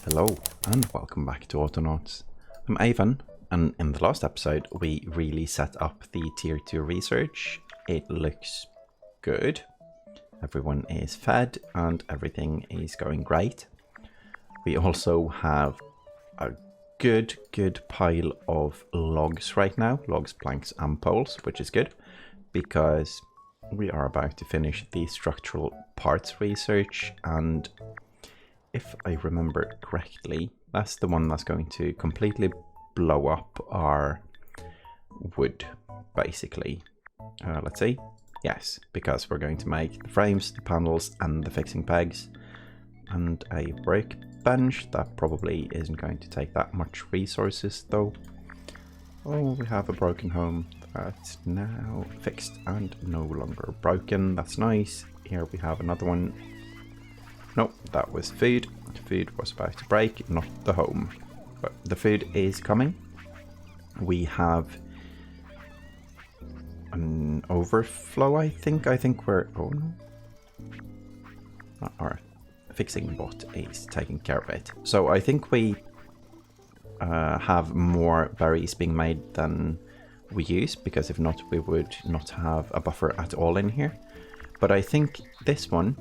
Hello and welcome back to Autonauts. I'm Ivan, and in the last episode we really set up the tier 2 research. It looks good. Everyone is fed and everything is going great. We also have a good pile of logs right now, logs, planks and poles, which is good because we are about to finish the structural parts research, and if I remember correctly, that's the one that's going to completely blow up our wood, basically. Let's see. Yes, because we're going to make the frames, the panels, and the fixing pegs, and a brick bench. That probably isn't going to take that much resources, though. Oh, we have a broken home that's now fixed and no longer broken. That's nice. Here we have another one. Nope, that was food. Food was about to break, not the home. But the food is coming. We have an overflow, I think. We're... Oh, no. Our fixing bot is taking care of it. So I think we have more berries being made than we use, because if not, we would not have a buffer at all in here. But I think this one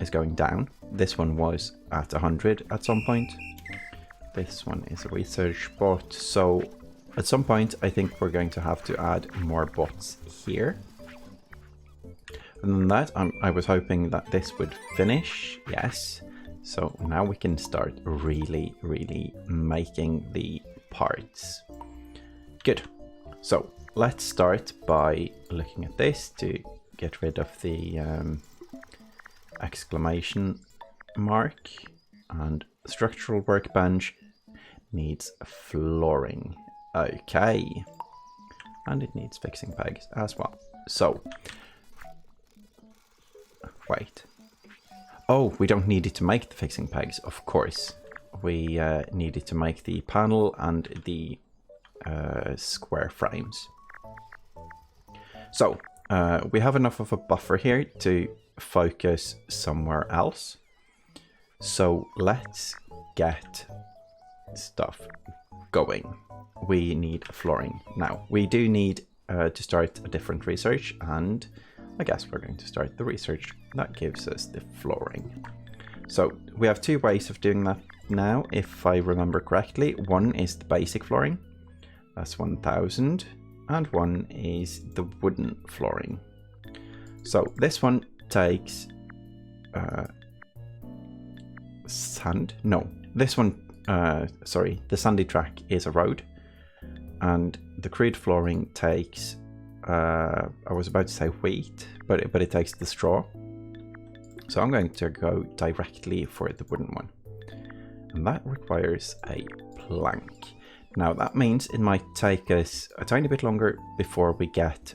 is going down. This one was at 100 at some point. This one is a research bot, so at some point I think we're going to have to add more bots here. And then that, I was hoping that this would finish. Yes, so now we can start really making the parts. Good. So let's start by looking at this to get rid of the exclamation mark. And structural workbench needs flooring. Okay. And it needs fixing pegs as well. So, wait. Oh, we don't need it to make the fixing pegs, of course. We need it to make the panel and the square frames. So, we have enough of a buffer here to focus somewhere else. So let's get stuff going. We need flooring. Now, we do need to start a different research, and I guess we're going to start the research that gives us the flooring. So we have two ways of doing that now, if I remember correctly. One is the basic flooring, that's 1000, and one is the wooden flooring. So this one takes sand. No, this one, sorry, the sandy track is a road, and the crude flooring takes, I was about to say wheat, but it takes the straw. So I'm going to go directly for the wooden one, and that requires a plank. Now that means it might take us a tiny bit longer before we get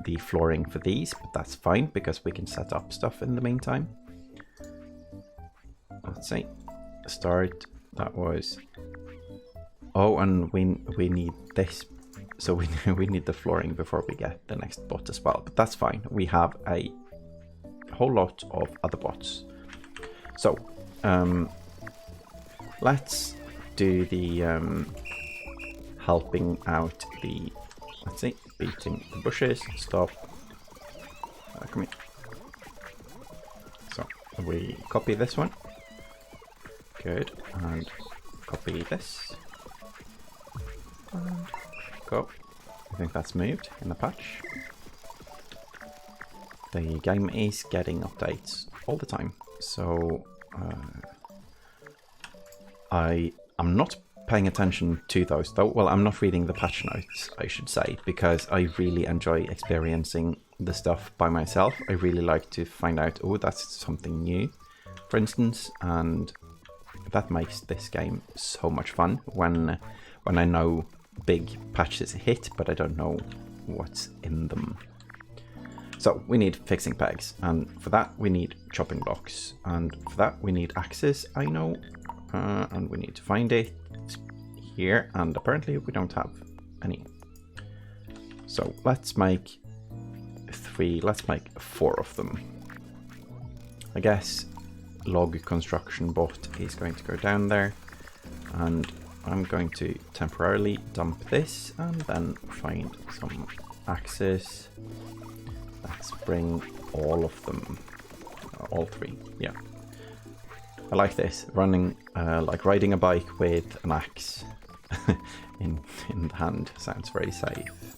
the flooring for these, but that's fine because we can set up stuff in the meantime. Let's see. Start. That was... Oh, and we need this. So we need the flooring before we get the next bot as well. But that's fine. We have a whole lot of other bots. So, let's do the helping out the... Let's see. Beating the bushes. Stop. Come here. So, we copy this one. Good, and copy this. And go. I think that's moved in the patch. The game is getting updates all the time, so I am not paying attention to those though. Well, I'm not reading the patch notes, I should say, because I really enjoy experiencing the stuff by myself. I really like to find out, oh, that's something new, for instance, and that makes this game so much fun when I know big patches hit, but I don't know what's in them. So we need fixing pegs, and for that we need chopping blocks, and for that we need axes, I know, and we need to find it here, and apparently we don't have any. So let's make 4 of them. I guess log construction bot is going to go down there. And I'm going to temporarily dump this and then find some axes. Let's bring all of them. All three, yeah. I like this, running like riding a bike with an axe in the hand. Sounds very safe.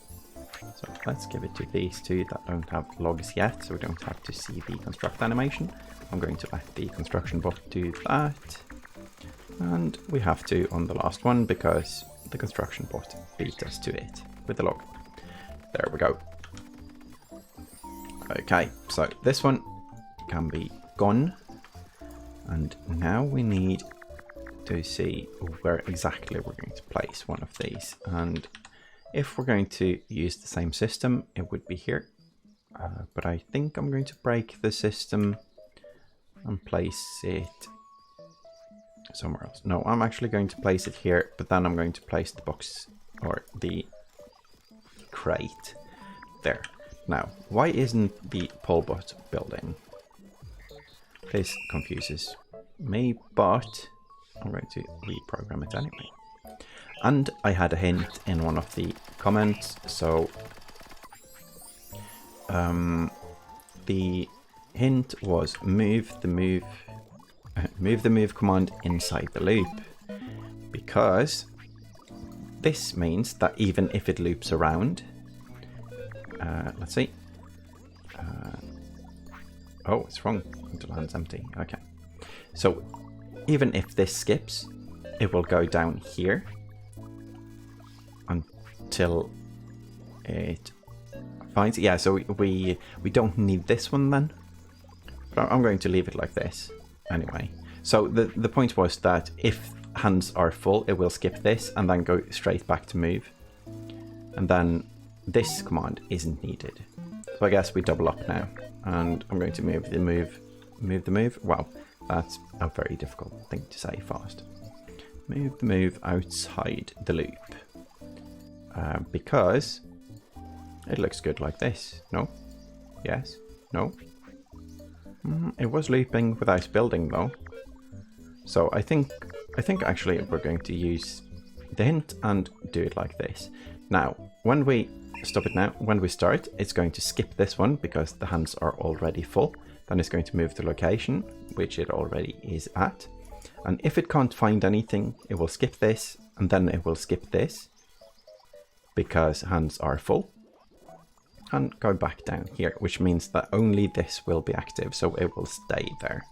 So let's give it to these two that don't have logs yet, so we don't have to see the construct animation. I'm going to let the construction bot do that. And we have to on the last one because the construction bot beat us to it with the log. There we go. Okay, so this one can be gone. And now we need to see where exactly we're going to place one of these. And if we're going to use the same system, it would be here. But I think I'm going to break the system and place it somewhere else. No, I'm actually going to place it here, but then I'm going to place the box or the crate there. Now, why isn't the polebot building? This confuses me, but I'm going to reprogram it anyway. And I had a hint in one of the comments, so the hint was move the move command inside the loop, because this means that even if it loops around, let's see. Oh, it's wrong. Until hand's empty. Okay. So even if this skips, it will go down here until it finds. Yeah. So we don't need this one then. But I'm going to leave it like this anyway. So the point was that if hands are full, it will skip this and then go straight back to move, and then this command isn't needed. So I guess we double up now, and I'm going to move the move. Wow, that's a very difficult thing to say fast. Move the move outside the loop, because it looks good like this. No? Yes? No? It was looping without building though. So I think actually we're going to use the hint and do it like this. Now, when we stop it now, when we start, it's going to skip this one because the hands are already full. Then it's going to move the location, which it already is at. And if it can't find anything, it will skip this, and then it will skip this because hands are full. And go back down here, which means that only this will be active, so it will stay there.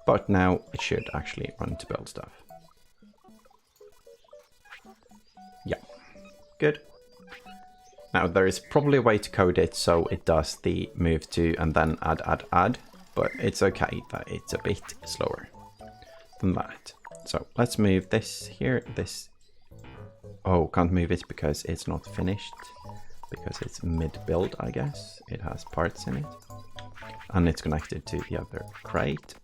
But now it should actually run to build stuff. Yeah, good. Now there is probably a way to code it so it does the move to and then add, but it's okay that it's a bit slower than that. So let's move this here, this. Oh, can't move it because it's not finished. Because it's mid-build, I guess. It has parts in it. And it's connected to the other crate.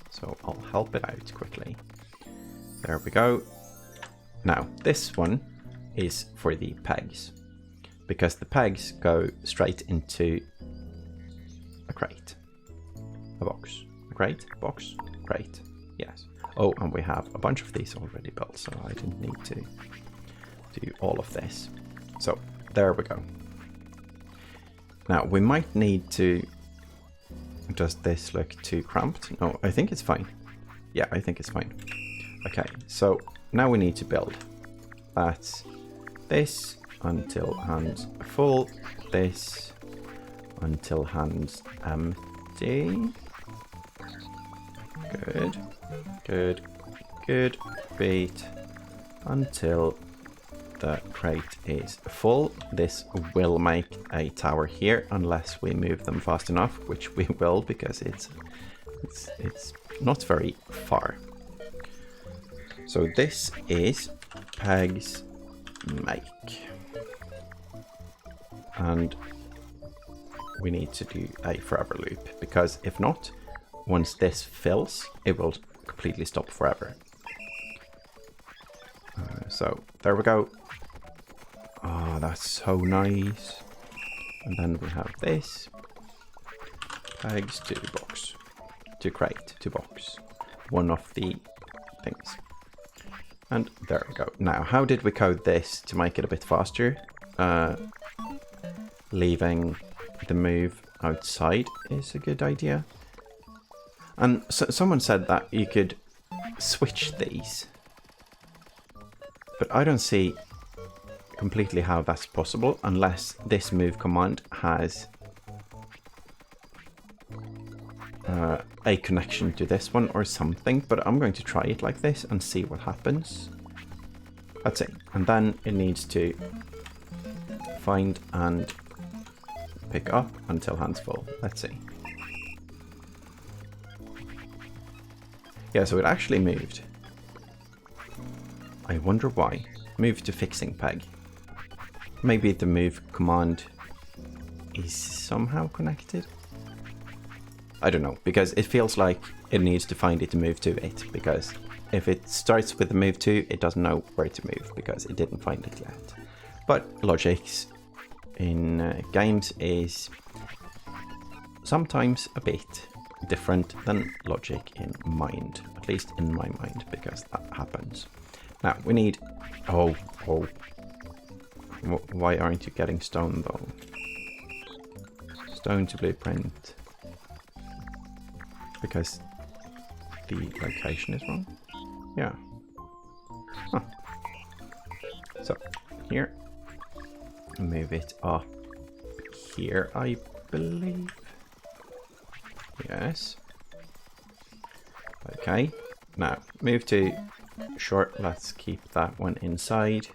So I'll help it out quickly. There we go. Now, this one is for the pegs. Because the pegs go straight into a crate. A box. A crate? Box? Crate. Yes. Oh, and we have a bunch of these already built, so I didn't need to do all of this. So there we go. Now we might need to. Does this look too cramped? No, I think it's fine. Yeah, I think it's fine. Okay, so now we need to build. That's this until hands full. This until hands empty. Good, good, good. Beat until the crate is full. This will make a tower here unless we move them fast enough, which we will because it's not very far. So this is pegs make, and we need to do a forever loop because if not, once this fills, it will completely stop forever. So there we go. Oh, that's so nice. And then we have this. Pegs to box. To crate, to box. One of the things. And there we go. Now, how did we code this to make it a bit faster? Leaving the move outside is a good idea. And so, someone said that you could switch these. But I don't see completely how that's possible unless this move command has a connection to this one or something. But I'm going to try it like this and see what happens. Let's see. And then it needs to find and pick up until hands full. Let's see. Yeah, so it actually moved. I wonder why. Move to fixing peg. Maybe the move command is somehow connected? I don't know, because it feels like it needs to find it to move to it, because if it starts with the move to, it doesn't know where to move, because it didn't find it yet. But logics in games is sometimes a bit different than logic in mind, at least in my mind, because that happens. Now we need, oh, why aren't you getting stone though? Stone to blueprint, because the location is wrong. Yeah. Huh. So here, move it up here, I believe. Yes. Okay. Now move to short. Let's keep that one inside.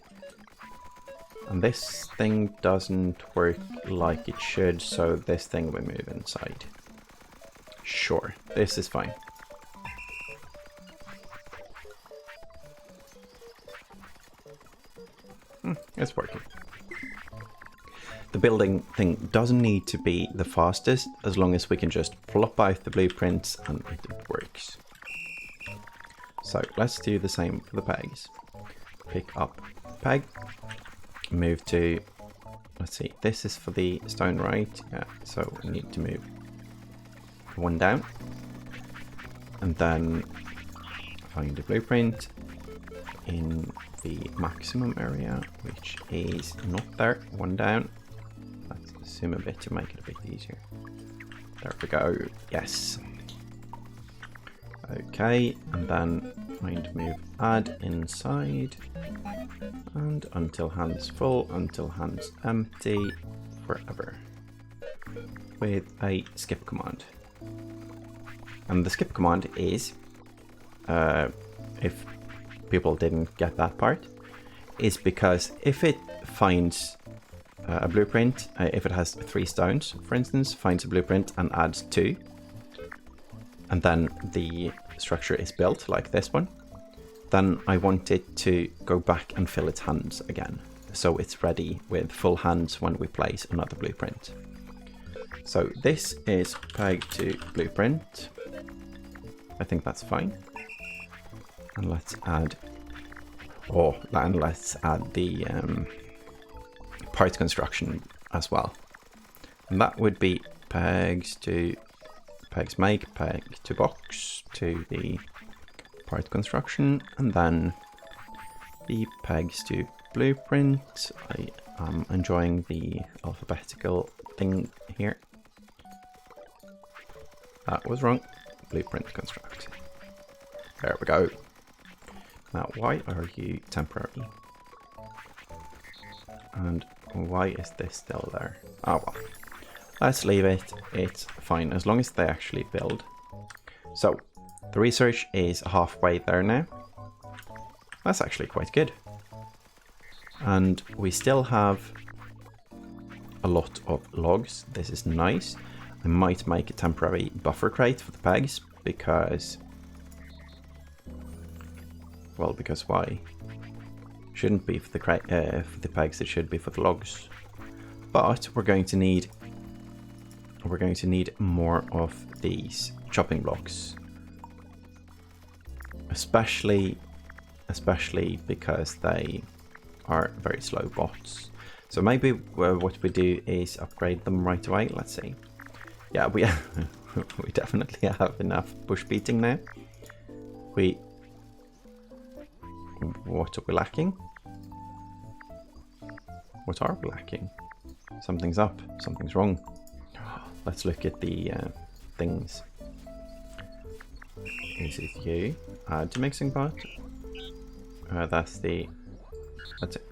And this thing doesn't work like it should, so this thing will move inside. Sure, this is fine. It's working. The building thing doesn't need to be the fastest, as long as we can just plop out the blueprints and it works. So let's do the same for the pegs. Pick up peg, move to, let's see, this is for the stone, right? Yeah, so we need to move one down. And then find the blueprint in the maximum area, which is not there, one down. Let's zoom a bit to make it a bit easier. There we go, yes. Okay, and then find move add inside, and until hands full, until hands empty, forever, with a skip command. And the skip command is, if people didn't get that part, is because if it finds a blueprint, if it has 3 stones, for instance, finds a blueprint and adds 2, and then the structure is built like this one, then I want it to go back and fill its hands again, so it's ready with full hands when we place another blueprint. So this is peg to blueprint. I think that's fine. And let's add, and let's add the parts construction as well. And that would be pegs make, peg to box to the part construction, and then the pegs to blueprint. I am enjoying the alphabetical thing here. That was wrong. Blueprint construct. There we go. Now, why are you temporary? And why is this still there? Oh well. Let's leave it. It's fine as long as they actually build. So the research is halfway there now. That's actually quite good. And we still have a lot of logs. This is nice. I might make a temporary buffer crate for the pegs because, well, because why? Shouldn't be for the pegs. It should be for the logs. But we're going to need more of these chopping blocks, especially because they are very slow bots. So maybe what we do is upgrade them right away. Let's see. Yeah, we we definitely have enough bush beating now. What are we lacking? What are we lacking? Something's up. Something's wrong. Let's look at the things. Is it you? Add to mixing pot. That's the... That's it.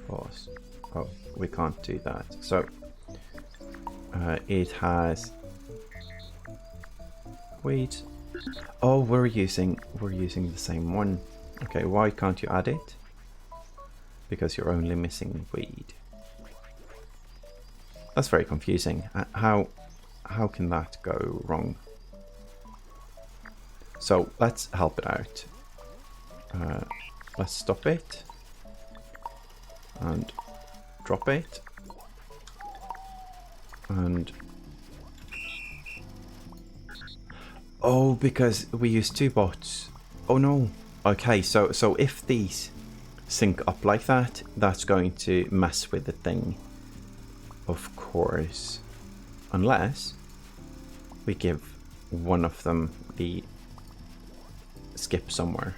Pause. Oh, we can't do that. So it has wheat. Oh, we're using the same one. Okay, why can't you add it? Because you're only missing weed. That's very confusing. How can that go wrong? So let's help it out. Let's stop it and drop it and oh, because we use 2 bots. Oh no. Okay, so if these sync up like that, that's going to mess with the thing, of course, unless we give one of them the skip somewhere.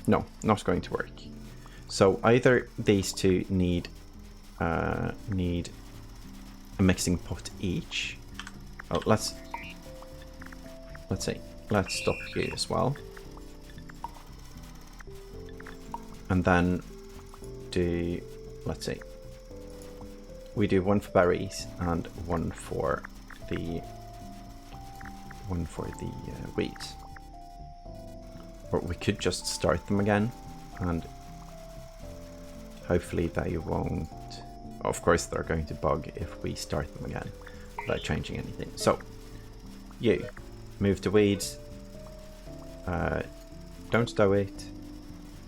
No, not going to work. So either these two need a mixing pot each. Oh, let's see. Let's stop you as well, and then do. Let's see. We do 1 for berries and 1 for the weeds. Or we could just start them again, and hopefully they won't. Of course, they're going to bug if we start them again without changing anything. So, you move to weeds. Don't stow it.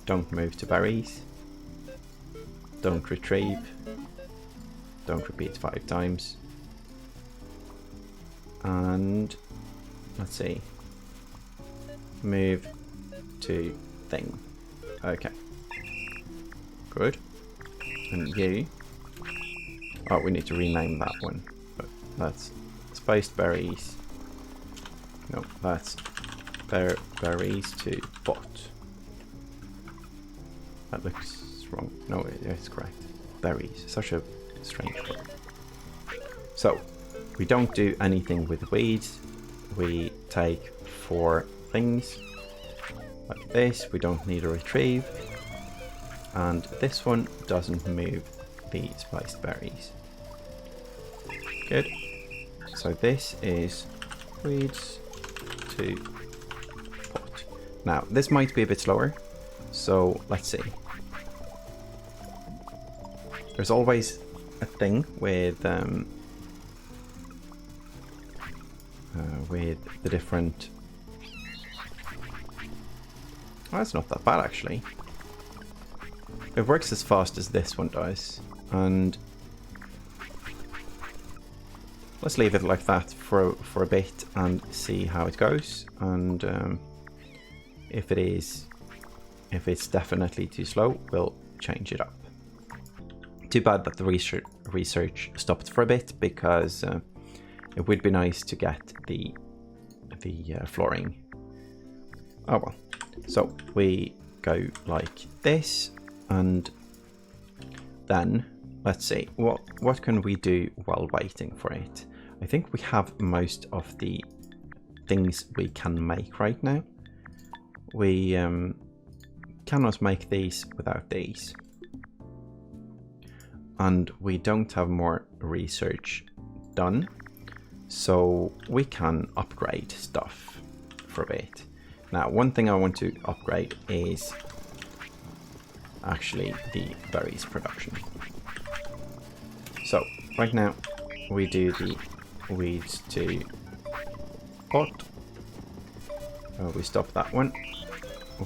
Don't move to berries. Don't retrieve. Don't repeat 5 times. And let's see. Move to thing. Okay. Good. And you. Oh, we need to rename that one. But that's spiced berries. No, that's berries to bot. That looks wrong. No, it's correct. Berries. Such a strange word. So, we don't do anything with weeds. We take 4 things. Like this. We don't need a retrieve. And this one doesn't move the spiced berries. Good. So this is weeds to pot. Now, this might be a bit slower. So, let's see. There's always a thing with the different... Oh, that's not that bad, actually. It works as fast as this one does, and let's leave it like that for a bit and see how it goes. And if it's definitely too slow, we'll change it up. Too bad that the research stopped for a bit, because it would be nice to get the flooring. Oh well. So we go like this. And then let's see what can we do while waiting for it. I think we have most of the things we can make right now. We cannot make these without these, and we don't have more research done, so we can upgrade stuff for a bit. Now, one thing I want to upgrade is actually the berries production. So right now we do the weeds to pot. We stop that one.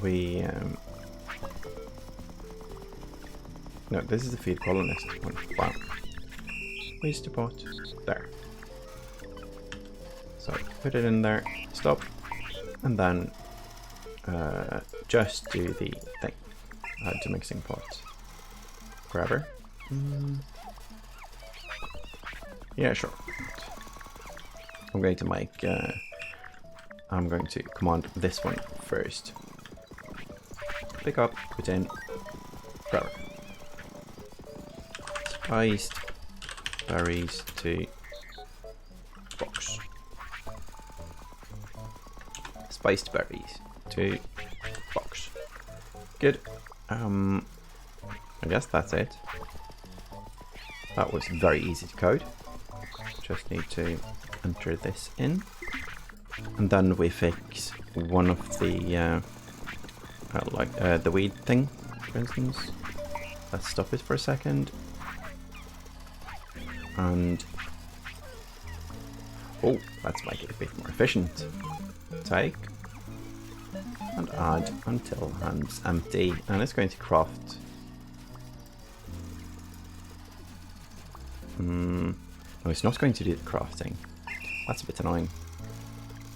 We no, this is the feed colonist one. Wow. Weeds to pot. There. So put it in there. Stop. And then just do the thing. Add to mixing pot. Grabber. Yeah, sure. I'm going to make. I'm going to command this one first. Pick up, put in, grab. Spiced berries to box. Spiced berries to box. Good. I guess that's it. That was very easy to code. Just need to enter this in. And then we fix one of the the weed thing, for instance. Let's stop it for a second. And oh, let's make it a bit more efficient. Take and add until hand's empty, and it's going to craft. No, it's not going to do the crafting. That's a bit annoying,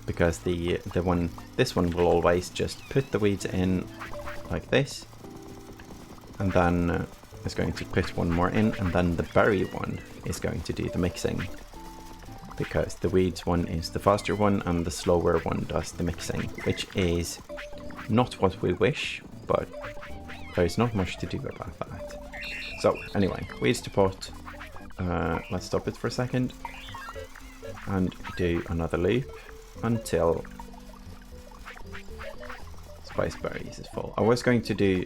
because this one will always just put the weeds in like this, and then it's going to put one more in, and then the berry one is going to do the mixing, because the weeds one is the faster one and the slower one does the mixing, which is not what we wish, but there's not much to do about that. So anyway, weeds to pot. Let's stop it for a second and do another loop until spice berries is full. I was going to do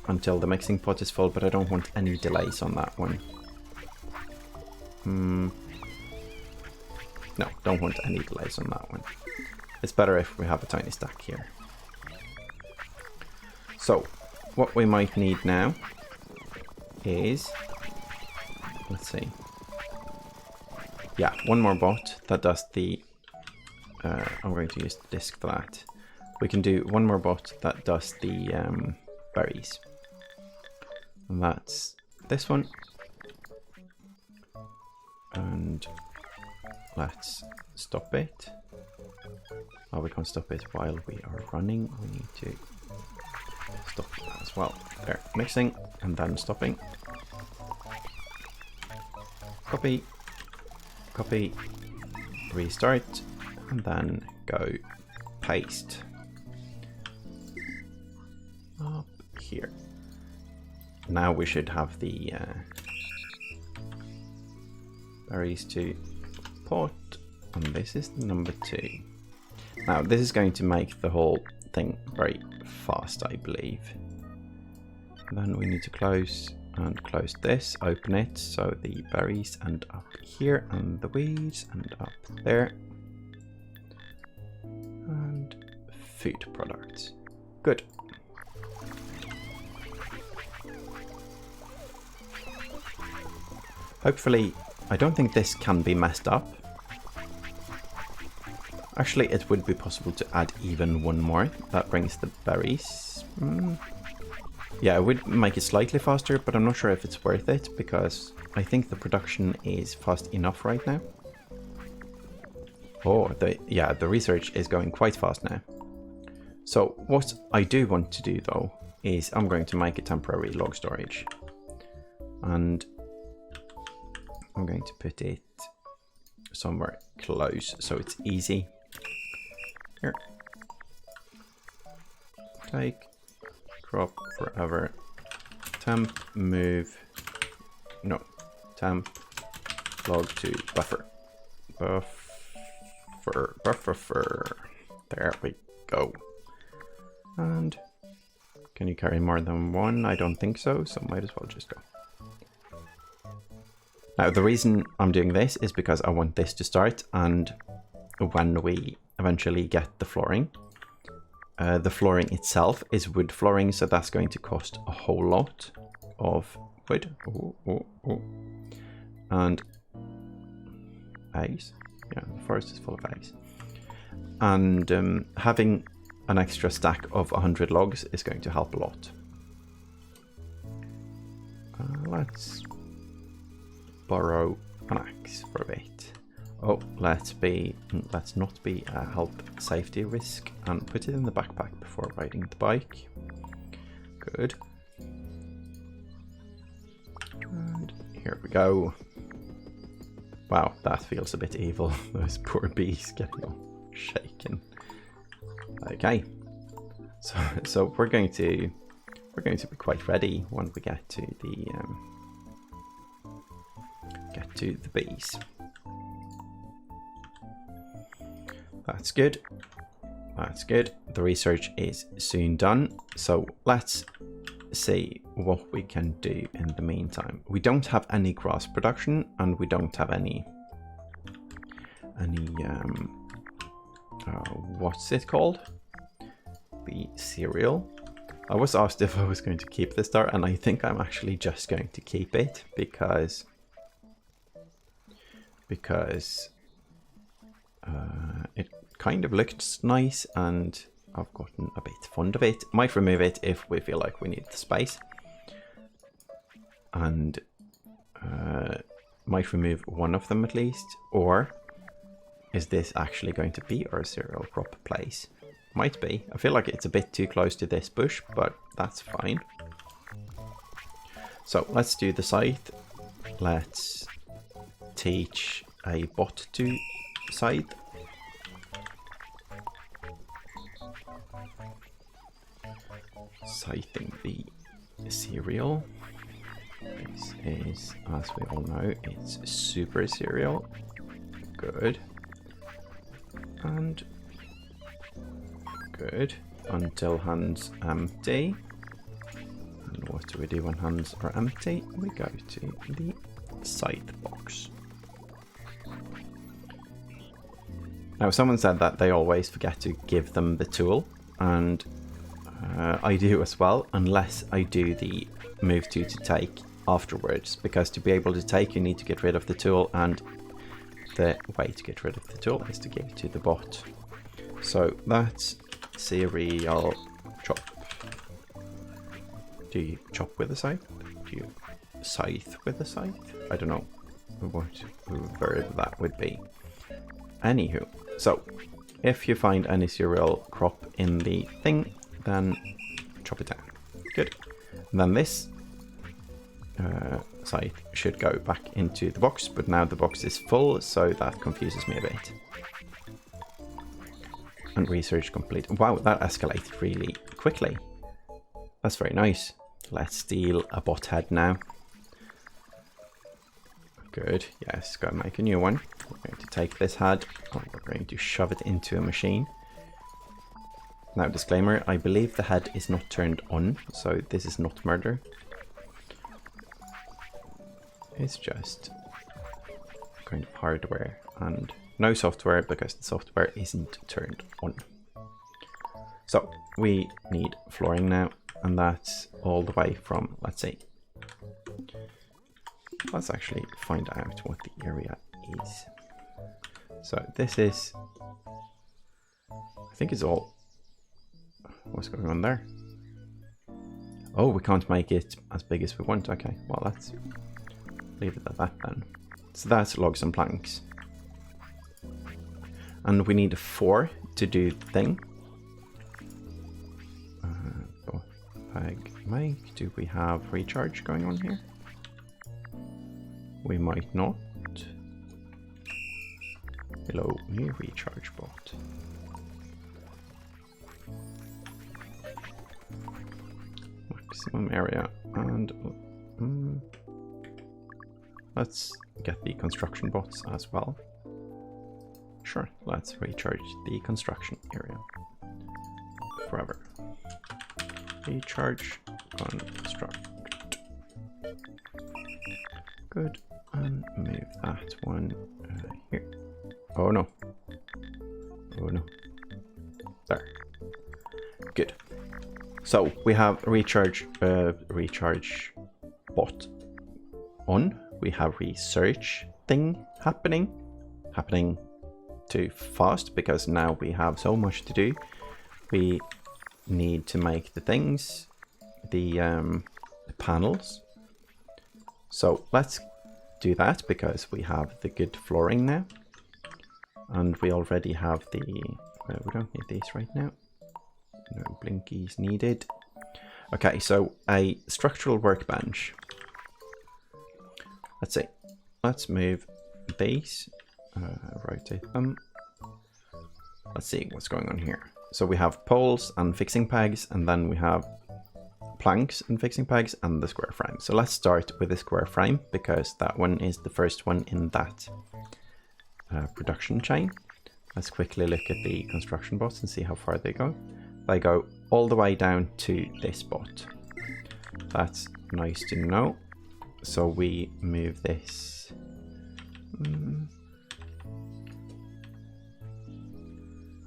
until the mixing pot is full, but I don't want any delays on that one. No, don't want any delays on that one. It's better if we have a tiny stack here. So, what we might need now is, let's see. Yeah, one more bot that does the, I'm going to use the disk for that. We can do one more bot that does the berries. And that's this one. And let's stop it. Oh, we can't stop it while we are running. We need to stop that as well. There, mixing and then stopping. Copy, copy, restart, and then go paste up here. Now we should have the berries to pot, and this is the number 2. Now this is going to make the whole thing very fast, I believe. And then we need to close and close this, open it, so the berries end up here and the weeds end up there. And food products. Good. Hopefully, I don't think this can be messed up. Actually, it would be possible to add even one more. That brings the berries. Yeah, it would make it slightly faster, but I'm not sure if it's worth it, because I think the production is fast enough right now. Oh, the research is going quite fast now. So what I do want to do though, is I'm going to make a temporary log storage. And I'm going to put it somewhere close so it's easy. Here. Take, drop forever, temp, move, no, temp, log to buffer. Buffer. There we go. And can you carry more than one? I don't think so, so might as well just go. Now the reason I'm doing this is because I want this to start, and when we eventually get the flooring itself is wood flooring, so that's going to cost a whole lot of wood. And eggs. Yeah, the forest is full of eggs. And having an extra stack of 100 logs is going to help a lot. Let's borrow an axe for a bit. Oh, let's not be a health safety risk and put it in the backpack before riding the bike. Good. And here we go. Wow, that feels a bit evil. Those poor bees getting all shaken. Okay. So we're going to be quite ready when we get to the base. That's good. That's good. The research is soon done. So let's see what we can do in the meantime. We don't have any grass production, and we don't have any what's it called? The cereal. I was asked if I was going to keep this there, and I think I'm actually just going to keep it because it kind of looks nice, and I've gotten a bit fond of it. Might remove it if we feel like we need the space, and might remove one of them at least. Or is this actually going to be our cereal crop place? Might be. I feel like it's a bit too close to this bush, but that's fine. So let's do the scythe. Let's teach a bot to scythe. Scything the cereal. This is, as we all know, it's super cereal. Good. And good. Until hands empty. And what do we do when hands are empty? We go to the scythe box. Now, someone said that they always forget to give them the tool, and I do as well, unless I do the move to take afterwards, because to be able to take you need to get rid of the tool, and the way to get rid of the tool is to give it to the bot. So that's cereal chop. Do you chop with a scythe? Do you scythe with a scythe? I don't know what verb that would be. Anywho, so if you find any cereal crop in the thing, then chop it down. Good. And then this scythe should go back into the box, but now the box is full, so that confuses me a bit. And research complete. Wow, that escalated really quickly. That's very nice. Let's steal a bot head now. Good. Yes, go make a new one. We're going to take this head and we're going to shove it into a machine. Now, disclaimer, I believe the head is not turned on, so this is not murder. It's just kind of hardware and no software, because the software isn't turned on. So we need flooring now, and that's all the way from, let's see. Let's actually find out what the area is. So this is, I think it's all, what's going on there? Oh, we can't make it as big as we want. Okay, well, let's leave it at that then. So that's logs and planks. And we need 4 to do the thing. Make. Do we have recharge going on here? We might not. Hello, new recharge bot. Maximum area, and let's get the construction bots as well. Sure, let's recharge the construction area. Forever. Recharge, construct. Good, and move that one here. Oh no. Oh no. There. Good. So we have recharge bot on. We have research thing happening too fast, because now we have so much to do. We need to make the things, the panels. So let's do that, because we have the good flooring now, and we already have the we don't need these right now. No blinkies needed. Okay, so a structural workbench. Let's see. Let's move these. Rotate them. Let's see what's going on here. So we have poles and fixing pegs, and then we have planks and fixing pegs and the square frame. So let's start with the square frame because that one is the first one in that production chain. Let's quickly look at the construction bots and see how far they go. They go all the way down to this bot. That's nice to know. So we move this.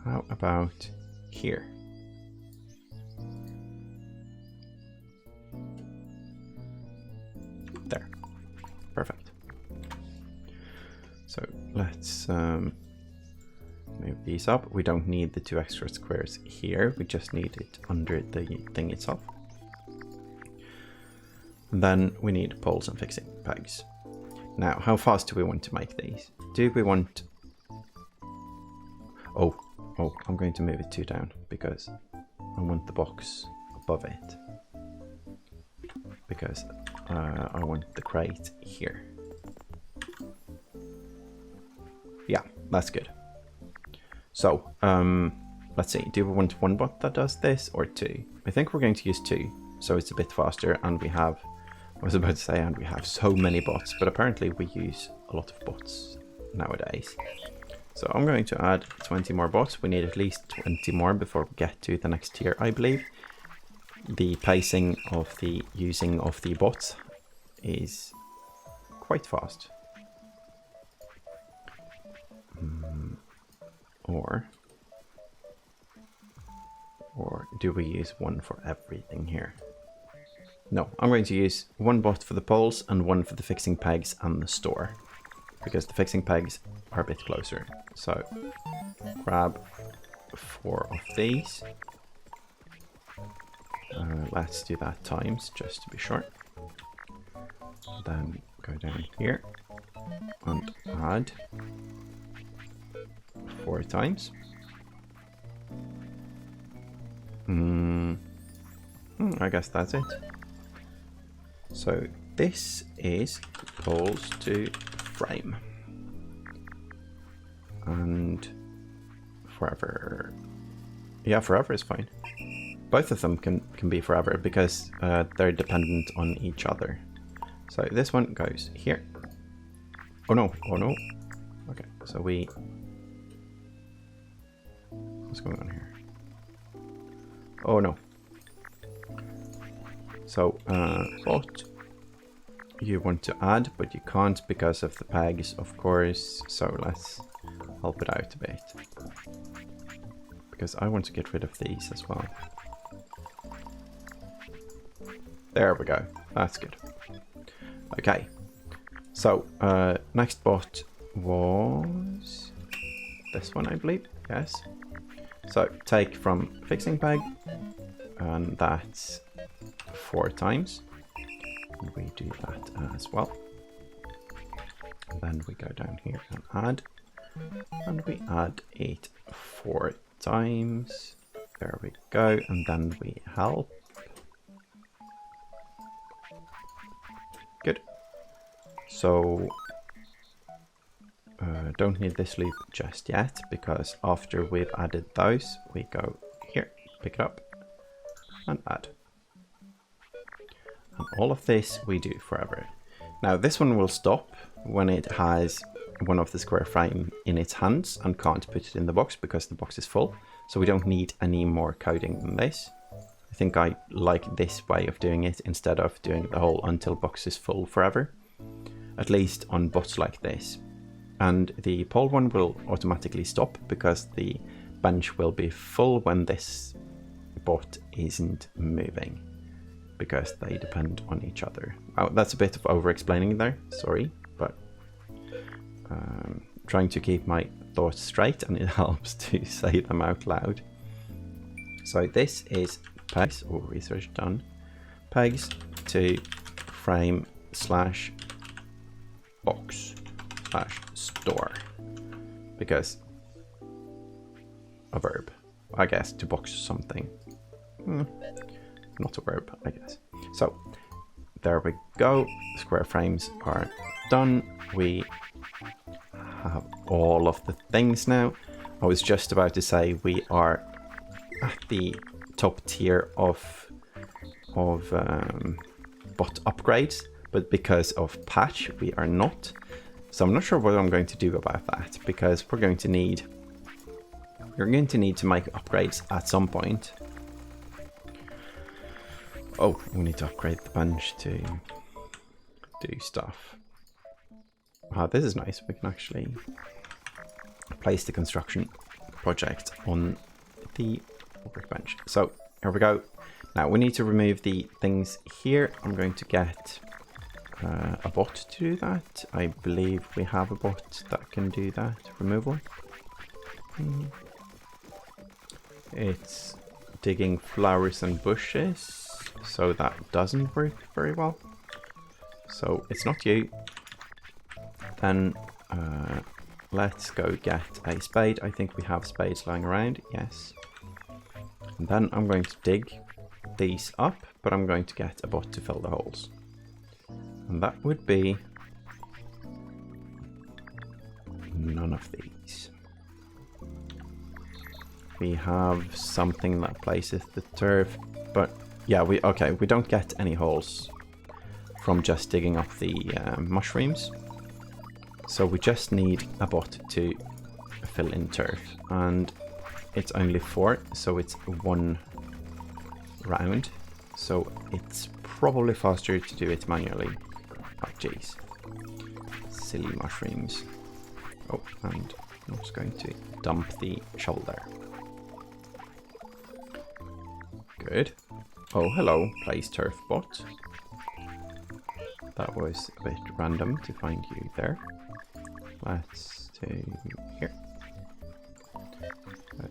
How about here? There. Perfect. So let's move these up. We don't need the 2 extra squares here. We just need it under the thing itself. And then we need poles and fixing pegs. Now, how fast do we want to make these? Do we want... Oh, I'm going to move it 2 down because I want the box above it. Because I want the crate here. Yeah, that's good. So, let's see. Do we want 1 bot that does this or 2? I think we're going to use 2, so it's a bit faster. And we have, I was about to say, and we have so many bots, but apparently we use a lot of bots nowadays. So I'm going to add 20 more bots. We need at least 20 more before we get to the next tier, I believe. The pacing of the using of the bots is quite fast. Or do we use 1 for everything here? No, I'm going to use 1 bot for the poles and 1 for the fixing pegs and the store. Because the fixing pegs are a bit closer. So grab 4 of these. Let's do that times, just to be sure. Then go down here and add 4 times. I guess that's it. So this is poles to frame. And forever. Yeah, forever is fine. Both of them can be forever because they're dependent on each other. So this one goes here. Oh no, oh no. Okay, so we... What's going on here? Oh no. So, bot you want to add, but you can't because of the pegs, of course. So let's help it out a bit. Because I want to get rid of these as well. There we go. That's good. Okay. So, next bot was this one, I believe. Yes. So, take from fixing peg, and that's 4 times. And we do that as well. And then we go down here and add. And we add it 4 times. There we go. And then we help. Good. So, don't need this loop just yet, because after we've added those, we go here, pick it up, and add. And all of this we do forever. Now this one will stop when it has one of the square frame in its hands and can't put it in the box because the box is full. So we don't need any more coding than this. I think I like this way of doing it instead of doing the whole until box is full forever. At least on bots like this. And the pole one will automatically stop because the bench will be full when this bot isn't moving. Because they depend on each other. Oh, that's a bit of over-explaining there, sorry, but trying to keep my thoughts straight, and it helps to say them out loud. So this is pegs, or research done, pegs to frame slash box slash store, because a verb, I guess, to box something. Not a verb, I guess. So there we go. Square frames are done. We have all of the things now. I was just about to say we are at the top tier of bot upgrades, but because of patch we are not. So I'm not sure what I'm going to do about that, because we're going to need to make upgrades at some point. Oh, we need to upgrade the bench to do stuff. Ah, this is nice. We can actually place the construction project on the workbench. So here we go. Now we need to remove the things here. I'm going to get a bot to do that. I believe we have a bot that can do that removal. It's digging flowers and bushes, so that doesn't work very well. So it's not you. Then let's go get a spade. I think we have spades lying around. Yes. And then I'm going to dig these up, but I'm going to get a bot to fill the holes. And that would be none of these. We have something that places the turf, but yeah, we don't get any holes from just digging up the mushrooms. So we just need a bot to fill in turf, and it's only 4, so it's 1 round. So it's probably faster to do it manually. Oh jeez, silly mushrooms. Oh, and I'm just going to dump the shovel there. Good. Oh, hello, place turf bot. That was a bit random to find you there. Let's do here.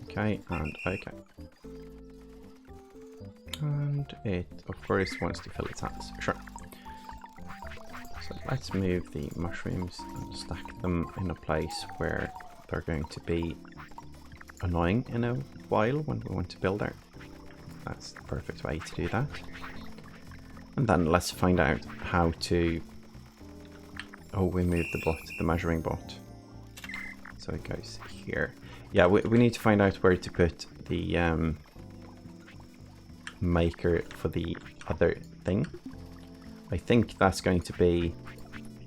Okay, and okay. And it, of course, wants to fill its hands. Sure. So let's move the mushrooms and stack them in a place where they're going to be annoying in a while when we want to build there. That's the perfect way to do that. And then let's find out how to... Oh, we moved the bot, the measuring bot. So it goes here. Yeah, we need to find out where to put the maker for the other thing. I think that's going to be...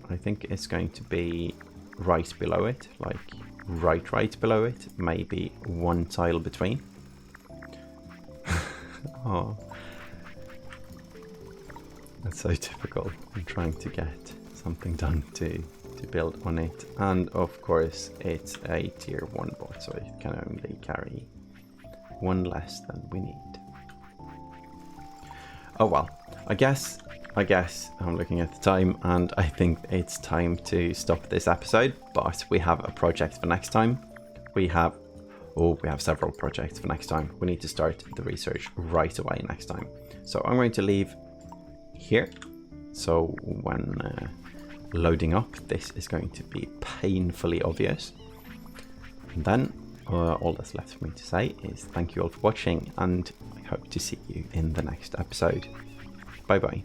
I think it's going to be right below it. Like right below it. Maybe 1 tile between. Oh. That's so typical. I'm trying to get something done to build on it. And of course it's a tier 1 bot, so it can only carry 1 less than we need. Oh well, I guess I'm looking at the time and I think it's time to stop this episode, but we have a project for next time. We have several projects for next time. We need to start the research right away next time. So I'm going to leave here. So when loading up, this is going to be painfully obvious. And then all that's left for me to say is thank you all for watching, and I hope to see you in the next episode. Bye bye.